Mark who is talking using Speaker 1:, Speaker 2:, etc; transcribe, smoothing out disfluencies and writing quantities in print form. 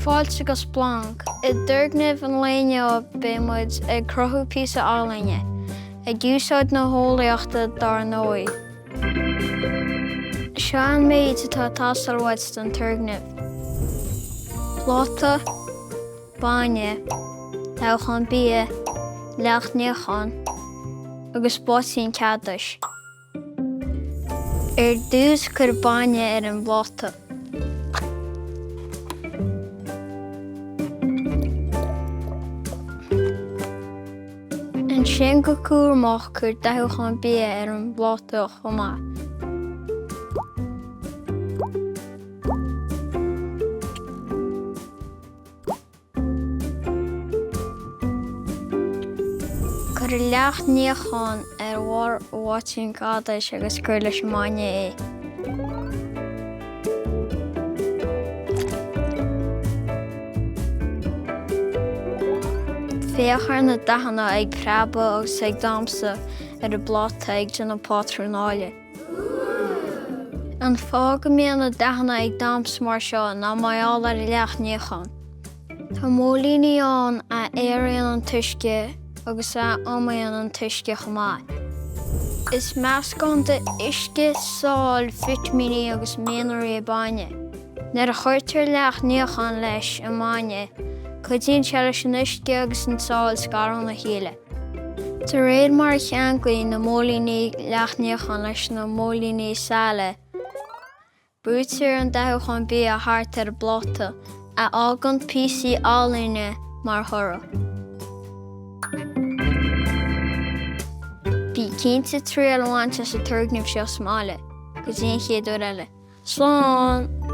Speaker 1: fáilte go Splanc, I dtuirgnimh an léineo b'imid ag cruthú píosa álainne, ag úsáid na EOLAÍOCHTA dar nói. Seo an méid atá tasalmhaid don tuirgnimh. Pláta, Bainne, Todhchain bia, leathnaíochán, agus bátaín cadais. Dús chur Bainne ar an bpláta. An sin go cúramach chur Todhchain bia ar an bpláta chomh maith. Chur leathnaíochán ar bhátaín cadais agus chur leis Bainne é. Féachar na dahanna ag creabba agus ag damsa ar a bláta ag duna pátrúnáile. An fág go mbíonn na dahanna ag damsa mar seo ná maiall ar leathnaíochán. Tá mólíní ann a éiríonn an tuisce agus a amaíonn an tuisce chomh maith. Is meascán de uisce, sáil, fitimíní agus mianóirí Bainne. Nar a chuirtear leathnaíochán leis an Bainne, chuideann sé leis an uisce agus an sáil scarann na chéile. Tá réad mar cheangaí na mólíní leathnaíochán leis na mólíní sála. Bútear an Todhchain bia thart ar a bláta a ágann píosaí álainne mar thora. Bhí cinnte triail bhainte sa tuirgnimh seo smála, go dtí chéadú eile. Slán!